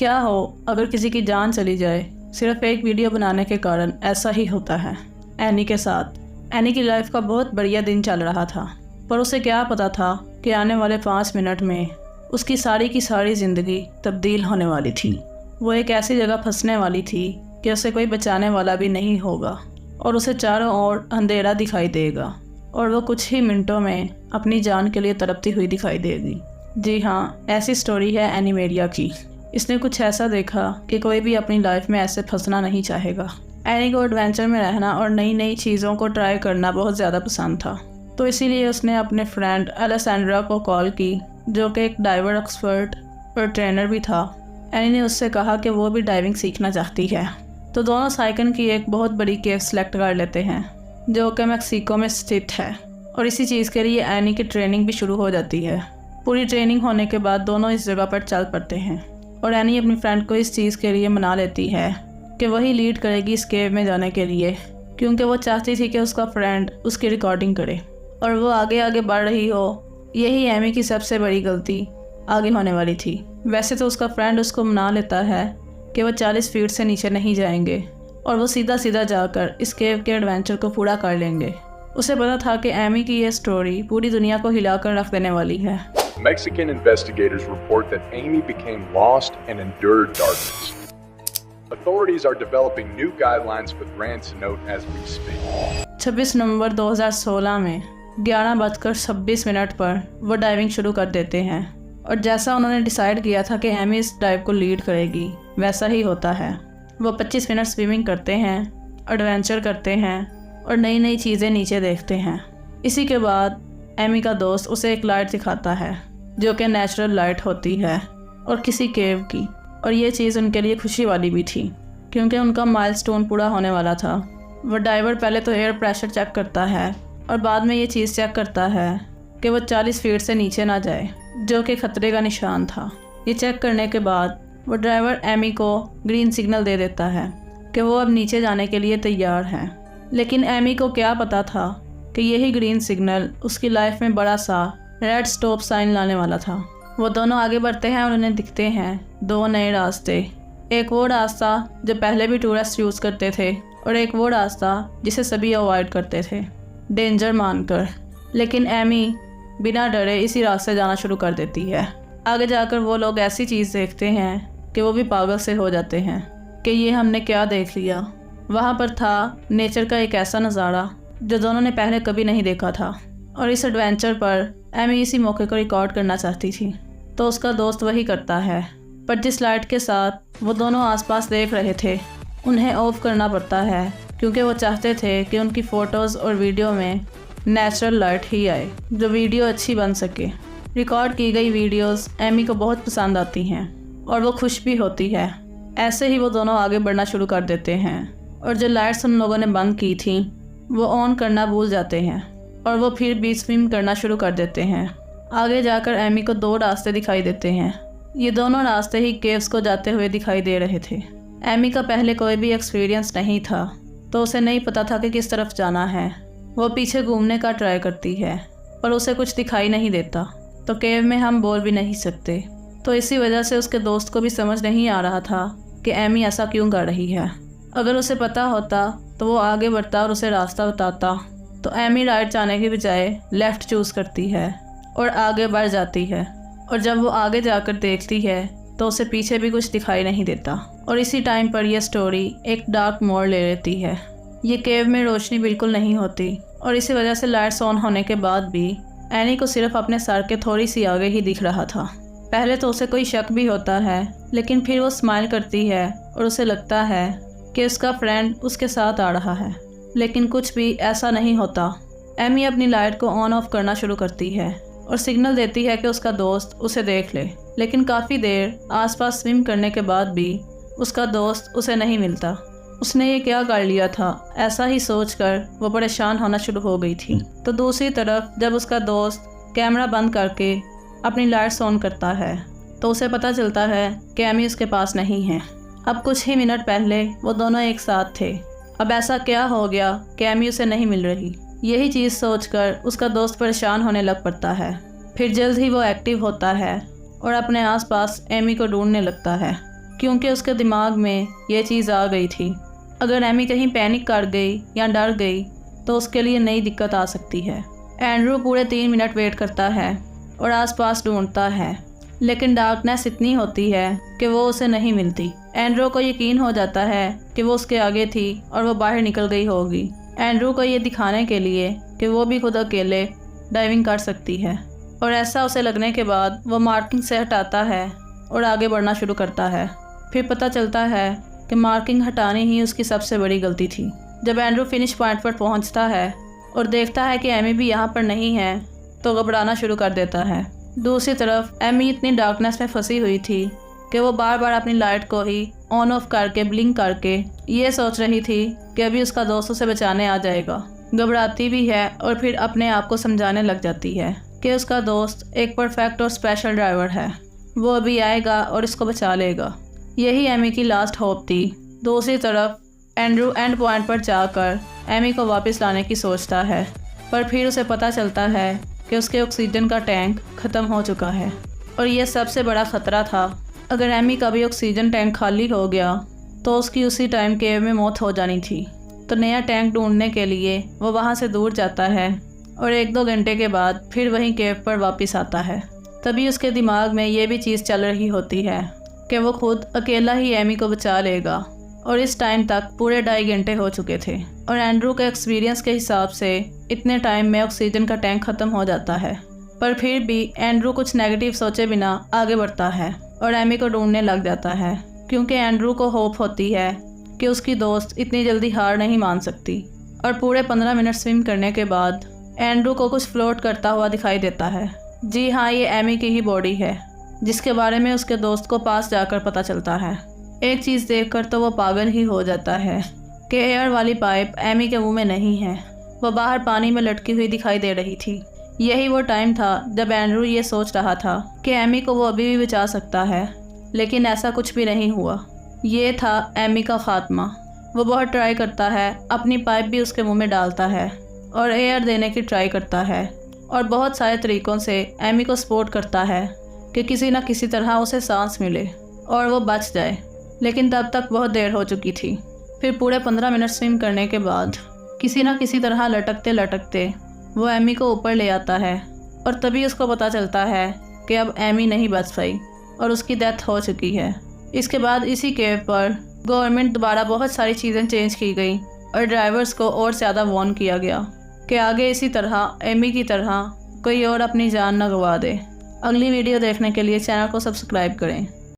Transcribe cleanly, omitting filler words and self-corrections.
क्या हो अगर किसी की जान चली जाए सिर्फ एक वीडियो बनाने के कारण। ऐसा ही होता है एनी के साथ। एनी की लाइफ का बहुत बढ़िया दिन चल रहा था, पर उसे क्या पता था कि आने वाले 5 मिनट में उसकी सारी की सारी ज़िंदगी तब्दील होने वाली थी। वो एक ऐसी जगह फंसने वाली थी कि उसे कोई बचाने वाला भी नहीं होगा और उसे चारों ओर अंधेरा दिखाई देगा और वो कुछ ही मिनटों में अपनी जान के लिए तड़पती हुई दिखाई देगी। जी हाँ, ऐसी स्टोरी है एनीमेरिया की। इसने कुछ ऐसा देखा कि कोई भी अपनी लाइफ में ऐसे फंसना नहीं चाहेगा। एनी को एडवेंचर में रहना और नई नई चीज़ों को ट्राई करना बहुत ज़्यादा पसंद था, तो इसीलिए उसने अपने फ्रेंड अलेसेंड्रा को कॉल की, जो कि एक डाइवर एक्सपर्ट और ट्रेनर भी था। एनी ने उससे कहा कि वो भी डाइविंग सीखना चाहती है। तो दोनों साइकिन की एक बहुत बड़ी केव सेलेक्ट कर लेते हैं, जो कि मैक्सिको में स्थित है, और इसी चीज़ के लिए एनी की ट्रेनिंग भी शुरू हो जाती है। पूरी ट्रेनिंग होने के बाद दोनों इस जगह पर चल पड़ते हैं और एनी अपनी फ्रेंड को इस चीज़ के लिए मना लेती है कि वही लीड करेगी इस केव में जाने के लिए, क्योंकि वो चाहती थी कि उसका फ्रेंड उसकी रिकॉर्डिंग करे और वो आगे आगे बढ़ रही हो। यही एमी की सबसे बड़ी गलती आगे होने वाली थी। वैसे तो उसका फ्रेंड उसको मना लेता है कि वो 40 फीट से नीचे नहीं जाएंगे और वो सीधा सीधा जाकर इस केव के एडवेंचर को पूरा कर लेंगे। उसे पता था कि एमी की ये स्टोरी पूरी दुनिया को हिलाकर रख देने वाली है। Mexican investigators report that Amy became lost and endured darkness. Authorities are developing new guidelines for the ransom note as we speak. 26 नवंबर 2016 में 11:26 पर वो डाइविंग शुरू कर देते हैं और जैसा उन्होंने डिसाइड किया था कि एमी इस डाइव को लीड करेगी, वैसा ही होता है। वो 25 मिनट स्विमिंग करते हैं, एडवेंचर करते हैं और नई नई चीज़ें नीचे देखते हैं। इसी के बाद एमी का दोस्त उसे एक लाइट दिखाता है, जो कि नेचुरल लाइट होती है और किसी केव की, और ये चीज़ उनके लिए खुशी वाली भी थी क्योंकि उनका माइलस्टोन पूरा होने वाला था। वो डाइवर पहले तो एयर प्रेशर चेक करता है और बाद में ये चीज़ चेक करता है कि वो 40 फीट से नीचे ना जाए, जो कि खतरे का निशान था। ये चेक करने के बाद वो ड्राइवर एमी को ग्रीन सिग्नल दे देता है कि वो अब नीचे जाने के लिए तैयार है। लेकिन एमी को क्या पता था कि यही ग्रीन सिग्नल उसकी लाइफ में बड़ा सा रेड स्टॉप साइन लाने वाला था। वो दोनों आगे बढ़ते हैं और उन्हें दिखते हैं 2 नए रास्ते। एक वो रास्ता जो पहले भी टूरिस्ट यूज़ करते थे और एक वो रास्ता जिसे सभी अवॉइड करते थे डेंजर मानकर। लेकिन एमी बिना डरे इसी रास्ते जाना शुरू कर देती है। आगे जाकर वो लोग ऐसी चीज़ देखते हैं कि वो भी पागल से हो जाते हैं कि ये हमने क्या देख लिया। वहाँ पर था नेचर का एक ऐसा नज़ारा जो दोनों ने पहले कभी नहीं देखा था, और इस एडवेंचर पर एमी इसी मौके को रिकॉर्ड करना चाहती थी, तो उसका दोस्त वही करता है। पर जिस लाइट के साथ वो दोनों आसपास देख रहे थे उन्हें ऑफ करना पड़ता है, क्योंकि वो चाहते थे कि उनकी फ़ोटोज़ और वीडियो में नेचुरल लाइट ही आए, जो वीडियो अच्छी बन सके। रिकॉर्ड की गई वीडियोस एमी को बहुत पसंद आती हैं और वो खुश भी होती है। ऐसे ही वो दोनों आगे बढ़ना शुरू कर देते हैं और जो लाइट्स उन लोगों ने बंद की थी वो ऑन करना भूल जाते हैं और वो फिर भी स्विम करना शुरू कर देते हैं। आगे जाकर एमी को 2 रास्ते दिखाई देते हैं। ये दोनों रास्ते ही केव्स को जाते हुए दिखाई दे रहे थे। एमी का पहले कोई भी एक्सपीरियंस नहीं था, तो उसे नहीं पता था कि किस तरफ जाना है। वो पीछे घूमने का ट्राई करती है पर उसे कुछ दिखाई नहीं देता, तो केव में हम बोल भी नहीं सकते। तो इसी वजह से उसके दोस्त को भी समझ नहीं आ रहा था कि एमी ऐसा क्यों कर रही है। अगर उसे पता होता तो वो आगे बढ़ता और उसे रास्ता बताता। तो एमी राइट जाने के बजाय लेफ़्ट चूज़ करती है और आगे बढ़ जाती है, और जब वो आगे जाकर देखती है तो उसे पीछे भी कुछ दिखाई नहीं देता। और इसी टाइम पर यह स्टोरी एक डार्क मोड़ ले लेती है। ये केव में रोशनी बिल्कुल नहीं होती और इसी वजह से लाइट्स ऑन होने के बाद भी एनी को सिर्फ अपने सर के थोड़ी सी आगे ही दिख रहा था। पहले तो उसे कोई शक भी होता है, लेकिन फिर वो स्माइल करती है और उसे लगता है कि उसका फ्रेंड उसके साथ आ रहा है, लेकिन कुछ भी ऐसा नहीं होता। एमी अपनी लाइट को ऑन ऑफ करना शुरू करती है और सिग्नल देती है कि उसका दोस्त उसे देख ले, लेकिन काफ़ी देर आसपास स्विम करने के बाद भी उसका दोस्त उसे नहीं मिलता। उसने ये क्या कर लिया था, ऐसा ही सोचकर वो परेशान होना शुरू हो गई थी। तो दूसरी तरफ जब उसका दोस्त कैमरा बंद करके अपनी लाइट्स ऑन करता है तो उसे पता चलता है कि एमी उसके पास नहीं है। अब कुछ ही मिनट पहले वो दोनों एक साथ थे। अब ऐसा क्या हो गया कि एमी उसे नहीं मिल रही। यही चीज़ सोचकर उसका दोस्त परेशान होने लग पड़ता है। फिर जल्द ही वो एक्टिव होता है और अपने आसपास एमी को ढूंढने लगता है, क्योंकि उसके दिमाग में ये चीज़ आ गई थी, अगर एमी कहीं पैनिक कर गई या डर गई तो उसके लिए नई दिक्कत आ सकती है। एंड्रू पूरे 3 मिनट वेट करता है और आसपास ढूंढता है, लेकिन डार्कनेस इतनी होती है कि वो उसे नहीं मिलती। एंड्रू को यकीन हो जाता है कि वो उसके आगे थी और वो बाहर निकल गई होगी। एंड्रू को ये दिखाने के लिए कि वो भी खुद अकेले डाइविंग कर सकती है, और ऐसा उसे लगने के बाद वो मार्किंग से हटाता है और आगे बढ़ना शुरू करता है। फिर पता चलता है कि मार्किंग हटानी ही उसकी सबसे बड़ी गलती थी। जब एंड्रू फिनिश पॉइंट पर पहुंचता है और देखता है कि एमी भी यहाँ पर नहीं है तो घबराना शुरू कर देता है। दूसरी तरफ एमी इतनी डार्कनेस में फंसी हुई थी कि वो बार बार अपनी लाइट को ही ऑन ऑफ करके ब्लिंक करके ये सोच रही थी कि अभी उसका दोस्त उसे बचाने आ जाएगा। घबराती भी है और फिर अपने आप को समझाने लग जाती है कि उसका दोस्त एक परफेक्ट और स्पेशल ड्राइवर है, वो अभी आएगा और इसको बचा लेगा। यही एमी की लास्ट होप थी। दूसरी तरफ एंड्रू एंड पॉइंट पर जाकर एमी को वापस लाने की सोचता है, पर फिर उसे पता चलता है कि उसके ऑक्सीजन का टैंक ख़त्म हो चुका है, और यह सबसे बड़ा ख़तरा था। अगर एमी का भी ऑक्सीजन टैंक खाली हो गया तो उसकी उसी टाइम केव में मौत हो जानी थी। तो नया टैंक ढूंढने के लिए वो वहाँ से दूर जाता है और 1-2 घंटे के बाद फिर वहीं केव पर वापस आता है। तभी उसके दिमाग में ये भी चीज़ चल रही होती है कि वो खुद अकेला ही एमी को बचा लेगा, और इस टाइम तक पूरे 2.5 घंटे हो चुके थे और एंड्रू के एक्सपीरियंस के हिसाब से इतने टाइम में ऑक्सीजन का टैंक ख़त्म हो जाता है। पर फिर भी एंड्रू कुछ नेगेटिव सोचे बिना आगे बढ़ता है और एमी को ढूंढने लग जाता है, क्योंकि एंड्रू को होप होती है कि उसकी दोस्त इतनी जल्दी हार नहीं मान सकती। और पूरे 15 मिनट स्विम करने के बाद एंड्रू को कुछ फ्लोट करता हुआ दिखाई देता है। जी हाँ, ये एमी की ही बॉडी है, जिसके बारे में उसके दोस्त को पास जाकर पता चलता है। एक चीज़ देखकर तो वो पागल ही हो जाता है कि एयर वाली पाइप एमी के मुंह में नहीं है, वो बाहर पानी में लटकी हुई दिखाई दे रही थी। यही वो टाइम था जब एंड्रू ये सोच रहा था कि एमी को वो अभी भी बचा सकता है, लेकिन ऐसा कुछ भी नहीं हुआ। ये था एमी का खात्मा। वो बहुत ट्राई करता है, अपनी पाइप भी उसके मुंह में डालता है और एयर देने की ट्राई करता है, और बहुत सारे तरीक़ों से एमी को सपोर्ट करता है कि किसी न किसी तरह उसे सांस मिले और वो बच जाए, लेकिन तब तक बहुत देर हो चुकी थी। फिर पूरे 15 मिनट स्विम करने के बाद किसी न किसी तरह लटकते लटकते वो एमी को ऊपर ले आता है, और तभी उसको पता चलता है कि अब एमी नहीं बच पाई और उसकी डेथ हो चुकी है। इसके बाद इसी केव पर गवर्नमेंट दोबारा बहुत सारी चीज़ें चेंज की गई और ड्राइवर्स को और ज़्यादा वार्न किया गया कि आगे इसी तरह एमी की तरह कोई और अपनी जान न गंवा दे। अगली वीडियो देखने के लिए चैनल को सब्सक्राइब करें।